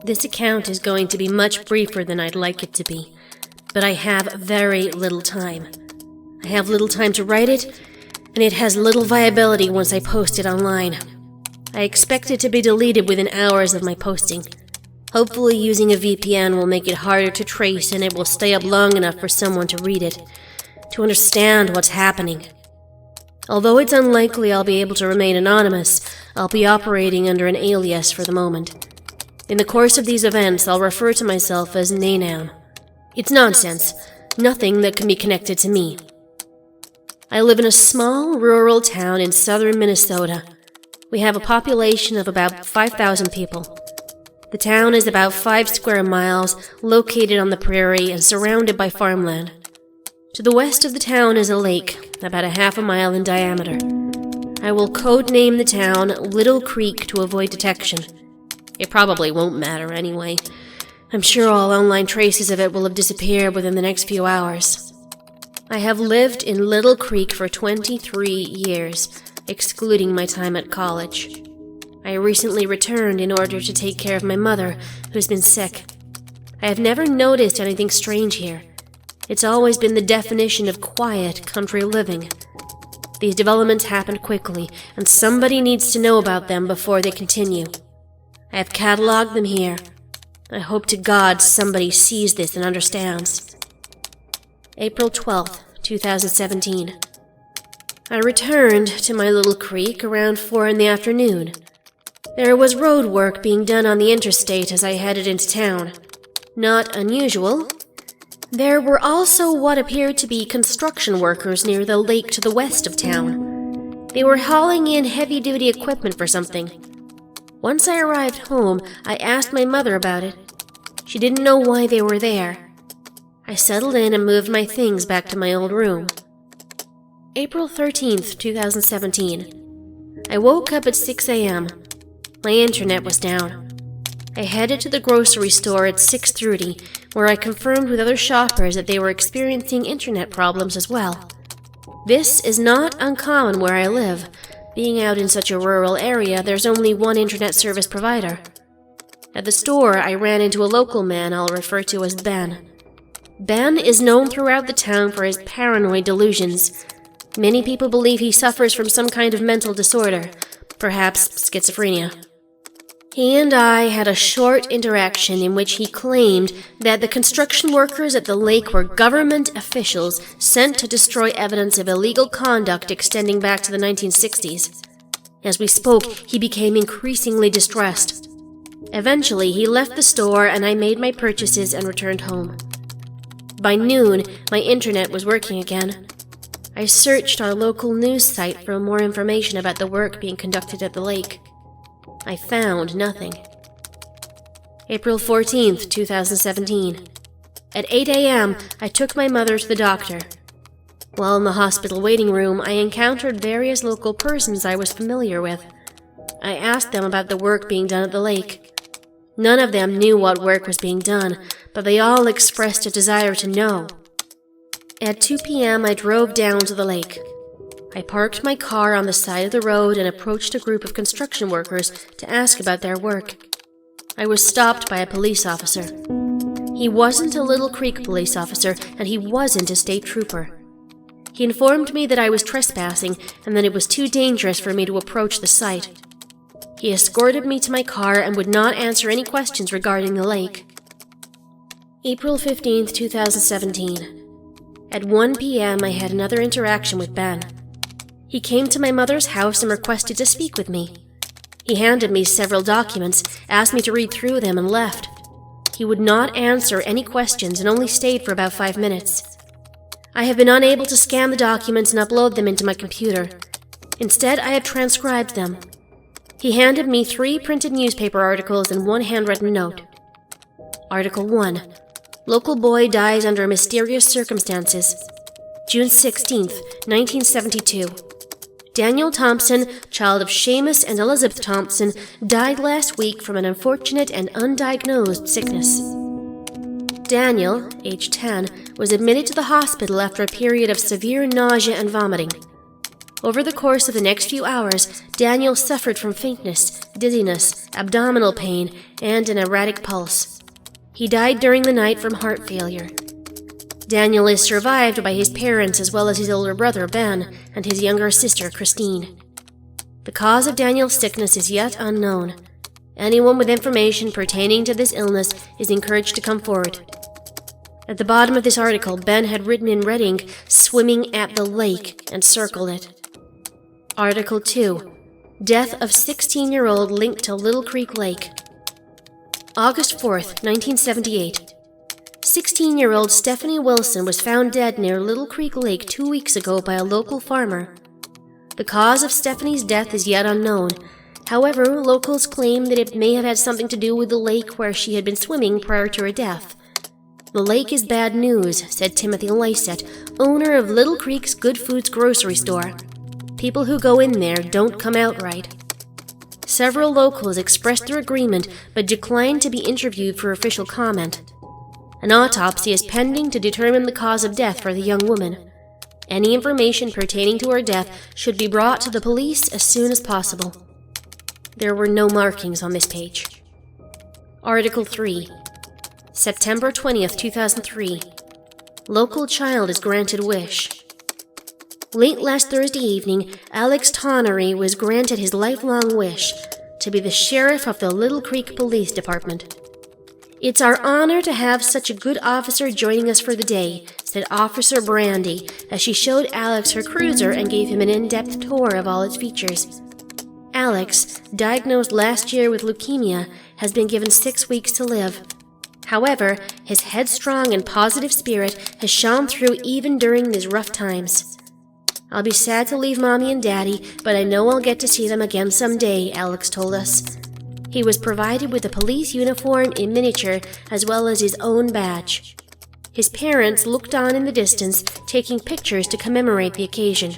This account is going to be much briefer than I'd like it to be, but I have very little time. I have little time to write it, and it has little viability once I post it online. I expect it to be deleted within hours of my posting. Hopefully using a VPN will make it harder to trace, and it will stay up long enough for someone to read it, to understand what's happening. Although it's unlikely I'll be able to remain anonymous, I'll be operating under an alias for the moment. In the course of these events, I'll refer to myself as Nanan. It's nonsense, nothing that can be connected to me. I live in a small, rural town in southern Minnesota. We have a population of about 5,000 people. The town is about 5 square miles, located on the prairie and surrounded by farmland. To the west of the town is a lake, about a half a mile in diameter. I will codename the town Little Creek to avoid detection. It probably won't matter anyway. I'm sure all online traces of it will have disappeared within the next few hours. I have lived in Little Creek for 23 years, excluding my time at college. I recently returned in order to take care of my mother, who's been sick. I have never noticed anything strange here. It's always been the definition of quiet country living. These developments happened quickly, and somebody needs to know about them before they continue. I have cataloged them here. I hope to God somebody sees this and understands. April 12th, 2017. I returned to my little creek around 4 in the afternoon. There was road work being done on the interstate as I headed into town. Not unusual. There were also what appeared to be construction workers near the lake to the west of town. They were hauling in heavy-duty equipment for something. Once I arrived home, I asked my mother about it. She didn't know why they were there. I settled in and moved my things back to my old room. April 13th, 2017. I woke up at 6 a.m. My internet was down. I headed to the grocery store at 6:30, where I confirmed with other shoppers that they were experiencing internet problems as well. This is not uncommon where I live. Being out in such a rural area, there's only one internet service provider. At the store, I ran into a local man I'll refer to as Ben. Ben is known throughout the town for his paranoid delusions. Many people believe he suffers from some kind of mental disorder, perhaps schizophrenia. He and I had a short interaction in which he claimed that the construction workers at the lake were government officials sent to destroy evidence of illegal conduct extending back to the 1960s. As we spoke, he became increasingly distressed. Eventually, he left the store and I made my purchases and returned home. By noon, my internet was working again. I searched our local news site for more information about the work being conducted at the lake. I found nothing. April 14th, 2017. At 8 a.m., I took my mother to the doctor. While in the hospital waiting room, I encountered various local persons I was familiar with. I asked them about the work being done at the lake. None of them knew what work was being done, but they all expressed a desire to know. At 2 p.m., I drove down to the lake. I parked my car on the side of the road and approached a group of construction workers to ask about their work. I was stopped by a police officer. He wasn't a Little Creek police officer, and he wasn't a state trooper. He informed me that I was trespassing and that it was too dangerous for me to approach the site. He escorted me to my car and would not answer any questions regarding the lake. April 15th, 2017. At 1 p.m., I had another interaction with Ben. He came to my mother's house and requested to speak with me. He handed me several documents, asked me to read through them, and left. He would not answer any questions and only stayed for about 5 minutes. I have been unable to scan the documents and upload them into my computer. Instead, I have transcribed them. He handed me 3 printed newspaper articles and 1 handwritten note. Article 1. Local boy dies under mysterious circumstances. June 16th, 1972. Daniel Thompson, child of Seamus and Elizabeth Thompson, died last week from an unfortunate and undiagnosed sickness. Daniel, age 10, was admitted to the hospital after a period of severe nausea and vomiting. Over the course of the next few hours, Daniel suffered from faintness, dizziness, abdominal pain, and an erratic pulse. He died during the night from heart failure. Daniel is survived by his parents as well as his older brother, Ben, and his younger sister, Christine. The cause of Daniel's sickness is yet unknown. Anyone with information pertaining to this illness is encouraged to come forward. At the bottom of this article, Ben had written in red ink, "Swimming at the lake," and circled it. Article 2. Death of 16-year-old linked to Little Creek Lake. August 4th, 1978. 16-year-old Stephanie Wilson was found dead near Little Creek Lake 2 weeks ago by a local farmer. The cause of Stephanie's death is yet unknown. However, locals claim that it may have had something to do with the lake where she had been swimming prior to her death. "The lake is bad news," said Timothy Lysett, owner of Little Creek's Good Foods grocery store. "People who go in there don't come out right." Several locals expressed their agreement but declined to be interviewed for official comment. An autopsy is pending to determine the cause of death for the young woman. Any information pertaining to her death should be brought to the police as soon as possible. There were no markings on this page. Article 3. September 20th, 2003. Local child is granted wish. Late last Thursday evening, Alex Tonnery was granted his lifelong wish to be the sheriff of the Little Creek Police Department. "It's our honor to have such a good officer joining us for the day," said Officer Brandy as she showed Alex her cruiser and gave him an in-depth tour of all its features. Alex, diagnosed last year with leukemia, has been given 6 weeks to live. However, his headstrong and positive spirit has shone through even during these rough times. "I'll be sad to leave Mommy and Daddy, but I know I'll get to see them again someday," Alex told us. He was provided with a police uniform in miniature as well as his own badge. His parents looked on in the distance, taking pictures to commemorate the occasion.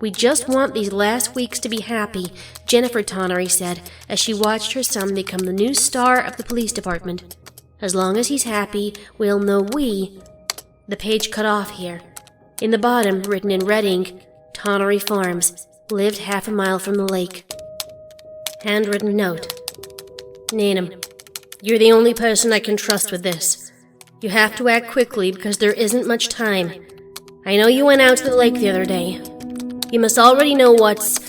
"We just want these last weeks to be happy," Jennifer Tonnery said as she watched her son become the new star of the police department. "As long as he's happy, we'll know we—" The page cut off here. In the bottom, written in red ink, "Tonnery Farms, lived half a mile from the lake." Handwritten note. "Nanum, you're the only person I can trust with this. You have to act quickly because there isn't much time. I know you went out to the lake the other day. You must already know what's—"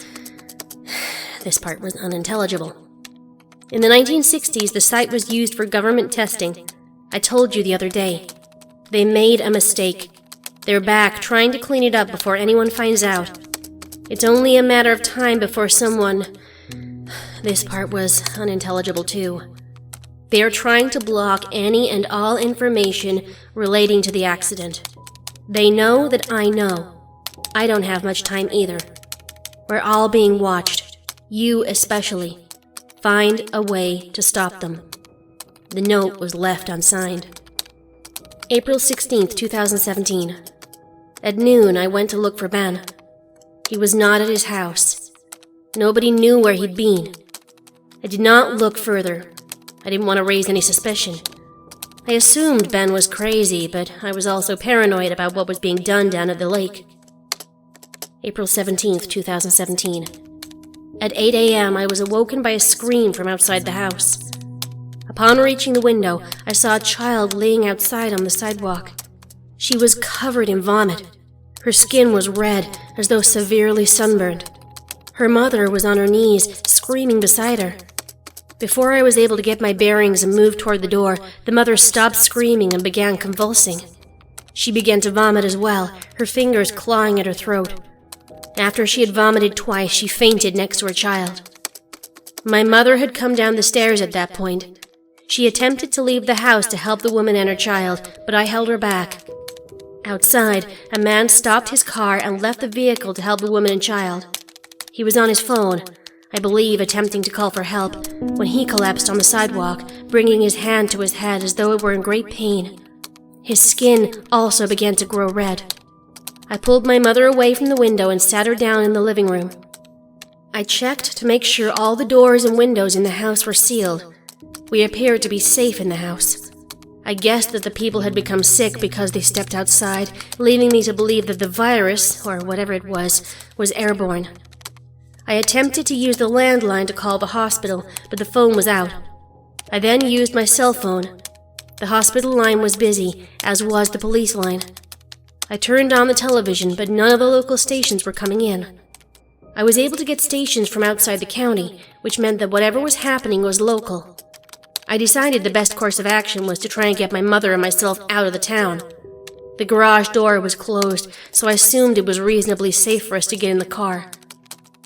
This part was unintelligible. "In the 1960s, the site was used for government testing. I told you the other day. They made a mistake. They're back, trying to clean it up before anyone finds out. It's only a matter of time before someone—" This part was unintelligible too. "They are trying to block any and all information relating to the accident. They know that I know. I don't have much time either. We're all being watched. You especially. Find a way to stop them." The note was left unsigned. April 16th, 2017. At noon, I went to look for Ben. He was not at his house. Nobody knew where he'd been. I did not look further. I didn't want to raise any suspicion. I assumed Ben was crazy, but I was also paranoid about what was being done down at the lake. April 17th, 2017. At 8 a.m., I was awoken by a scream from outside the house. Upon reaching the window, I saw a child laying outside on the sidewalk. She was covered in vomit. Her skin was red, as though severely sunburned. Her mother was on her knees, screaming beside her. Before I was able to get my bearings and move toward the door, the mother stopped screaming and began convulsing. She began to vomit as well, her fingers clawing at her throat. After she had vomited twice, she fainted next to her child. My mother had come down the stairs at that point. She attempted to leave the house to help the woman and her child, but I held her back. Outside, a man stopped his car and left the vehicle to help the woman and child. He was on his phone, I believe attempting to call for help, when he collapsed on the sidewalk, bringing his hand to his head as though it were in great pain. His skin also began to grow red. I pulled my mother away from the window and sat her down in the living room. I checked to make sure all the doors and windows in the house were sealed. We appeared to be safe in the house. I guessed that the people had become sick because they stepped outside, leading me to believe that the virus, or whatever it was airborne. I attempted to use the landline to call the hospital, but the phone was out. I then used my cell phone. The hospital line was busy, as was the police line. I turned on the television, but none of the local stations were coming in. I was able to get stations from outside the county, which meant that whatever was happening was local. I decided the best course of action was to try and get my mother and myself out of the town. The garage door was closed, so I assumed it was reasonably safe for us to get in the car.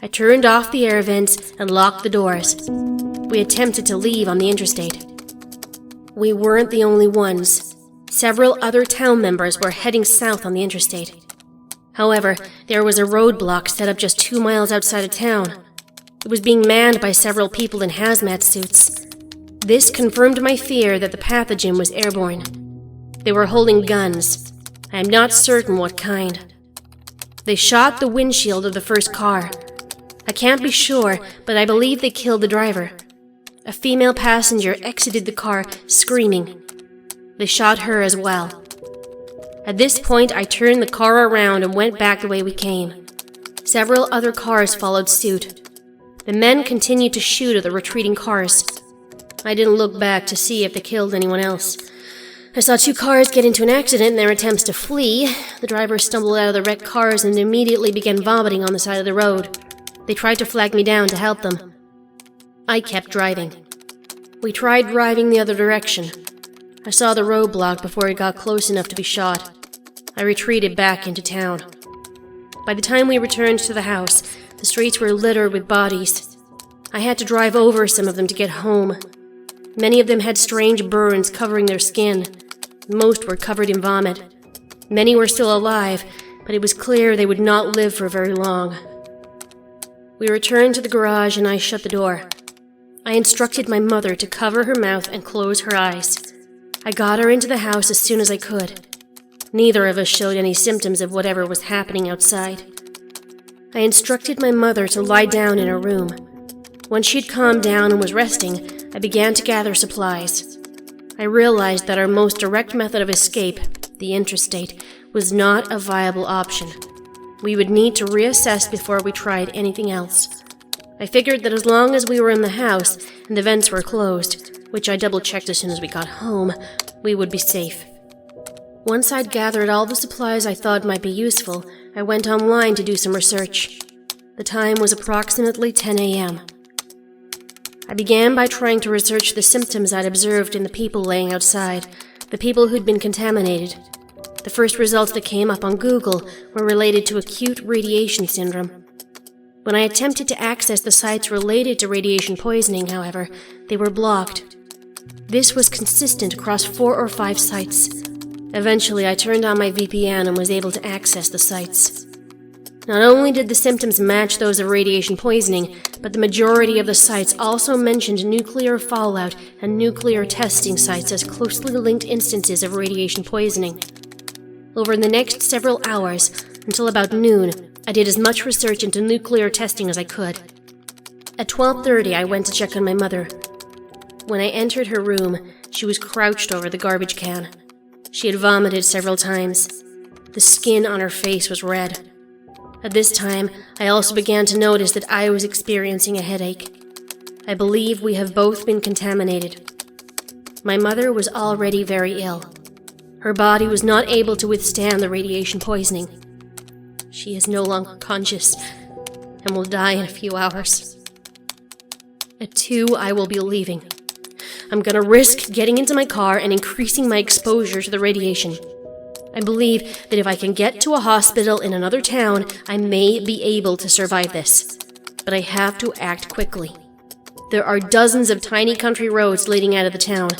I turned off the air vents and locked the doors. We attempted to leave on the interstate. We weren't the only ones. Several other town members were heading south on the interstate. However, there was a roadblock set up just 2 miles outside of town. It was being manned by several people in hazmat suits. This confirmed my fear that the pathogen was airborne. They were holding guns. I am not certain what kind. They shot the windshield of the first car. I can't be sure, but I believe they killed the driver. A female passenger exited the car, screaming. They shot her as well. At this point, I turned the car around and went back the way we came. Several other cars followed suit. The men continued to shoot at the retreating cars. I didn't look back to see if they killed anyone else. I saw 2 cars get into an accident in their attempts to flee. The driver stumbled out of the wrecked cars and immediately began vomiting on the side of the road. They tried to flag me down to help them. I kept driving. We tried driving the other direction. I saw the roadblock before it got close enough to be shot. I retreated back into town. By the time we returned to the house, the streets were littered with bodies. I had to drive over some of them to get home. Many of them had strange burns covering their skin. Most were covered in vomit. Many were still alive, but it was clear they would not live for very long. We returned to the garage and I shut the door. I instructed my mother to cover her mouth and close her eyes. I got her into the house as soon as I could. Neither of us showed any symptoms of whatever was happening outside. I instructed my mother to lie down in her room. Once she'd calmed down and was resting, I began to gather supplies. I realized that our most direct method of escape, the interstate, was not a viable option. We would need to reassess before we tried anything else. I figured that as long as we were in the house and the vents were closed, which I double-checked as soon as we got home, we would be safe. Once I'd gathered all the supplies I thought might be useful, I went online to do some research. The time was approximately 10 a.m. I began by trying to research the symptoms I'd observed in the people laying outside, the people who'd been contaminated. The first results that came up on Google were related to acute radiation syndrome. When I attempted to access the sites related to radiation poisoning, however, they were blocked. This was consistent across 4 or 5 sites. Eventually, I turned on my VPN and was able to access the sites. Not only did the symptoms match those of radiation poisoning, but the majority of the sites also mentioned nuclear fallout and nuclear testing sites as closely linked instances of radiation poisoning. Over the next several hours, until about noon, I did as much research into nuclear testing as I could. At 12:30, I went to check on my mother. When I entered her room, she was crouched over the garbage can. She had vomited several times. The skin on her face was red. At this time, I also began to notice that I was experiencing a headache. I believe we have both been contaminated. My mother was already very ill. Her body was not able to withstand the radiation poisoning. She is no longer conscious and will die in a few hours. At 2, I will be leaving. I'm gonna risk getting into my car and increasing my exposure to the radiation. I believe that if I can get to a hospital in another town, I may be able to survive this. But I have to act quickly. There are dozens of tiny country roads leading out of the town.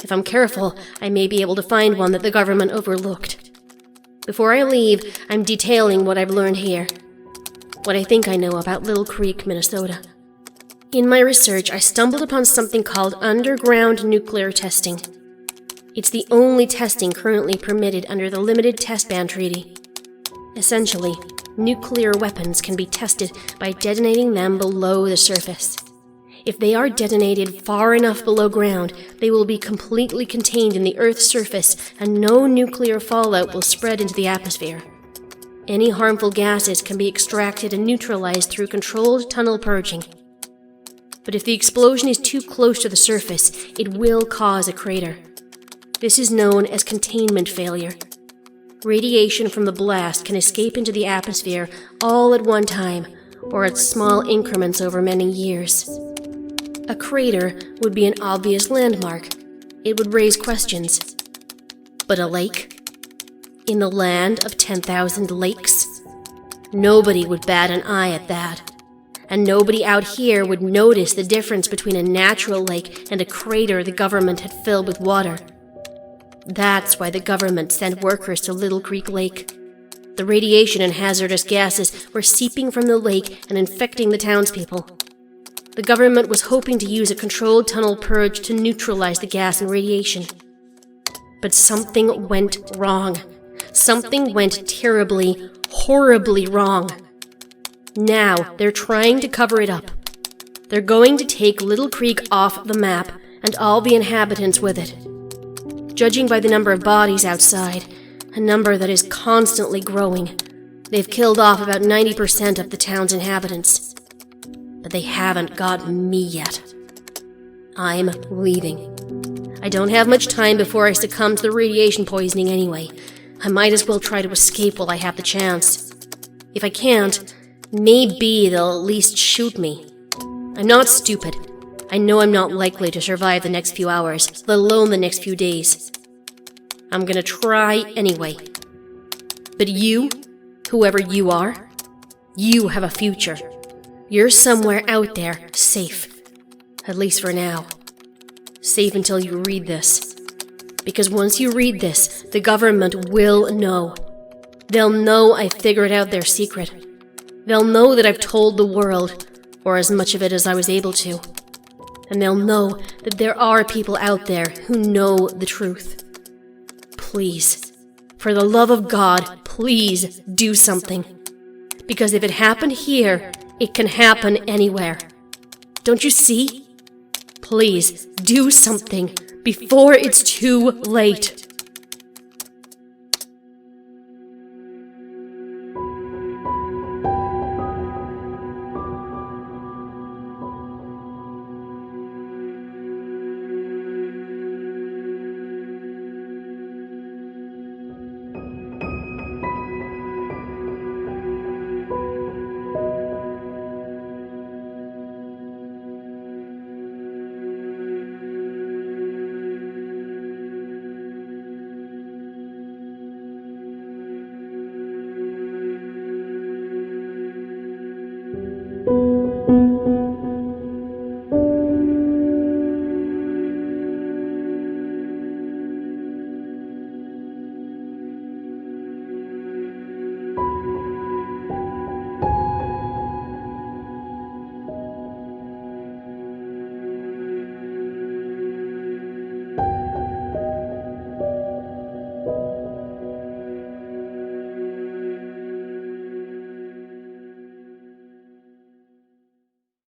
If I'm careful, I may be able to find one that the government overlooked. Before I leave, I'm detailing what I've learned here. What I think I know about Little Creek, Minnesota. In my research, I stumbled upon something called underground nuclear testing. It's the only testing currently permitted under the Limited Test Ban Treaty. Essentially, nuclear weapons can be tested by detonating them below the surface. If they are detonated far enough below ground, they will be completely contained in the Earth's surface, and no nuclear fallout will spread into the atmosphere. Any harmful gases can be extracted and neutralized through controlled tunnel purging. But if the explosion is too close to the surface, it will cause a crater. This is known as containment failure. Radiation from the blast can escape into the atmosphere all at one time, or at small increments over many years. A crater would be an obvious landmark. It would raise questions. But a lake? In the land of 10,000 lakes? Nobody would bat an eye at that. And nobody out here would notice the difference between a natural lake and a crater the government had filled with water. That's why the government sent workers to Little Creek Lake. The radiation and hazardous gases were seeping from the lake and infecting the townspeople. The government was hoping to use a controlled tunnel purge to neutralize the gas and radiation. But something went wrong. Something went terribly, horribly wrong. Now they're trying to cover it up. They're going to take Little Creek off the map and all the inhabitants with it. Judging by the number of bodies outside, a number that is constantly growing, they've killed off about 90% of the town's inhabitants. But they haven't got me yet. I'm leaving. I don't have much time before I succumb to the radiation poisoning anyway. I might as well try to escape while I have the chance. If I can't, maybe they'll at least shoot me. I'm not stupid. I know I'm not likely to survive the next few hours, let alone the next few days. I'm gonna try anyway. But you, whoever you are, you have a future. You're somewhere out there, safe. At least for now. Safe until you read this. Because once you read this, the government will know. They'll know I figured out their secret. They'll know that I've told the world, or as much of it as I was able to. And they'll know that there are people out there who know the truth. Please, for the love of God, please do something. Because if it happened here, it can happen anywhere. Don't you see? Please, do something before it's too late.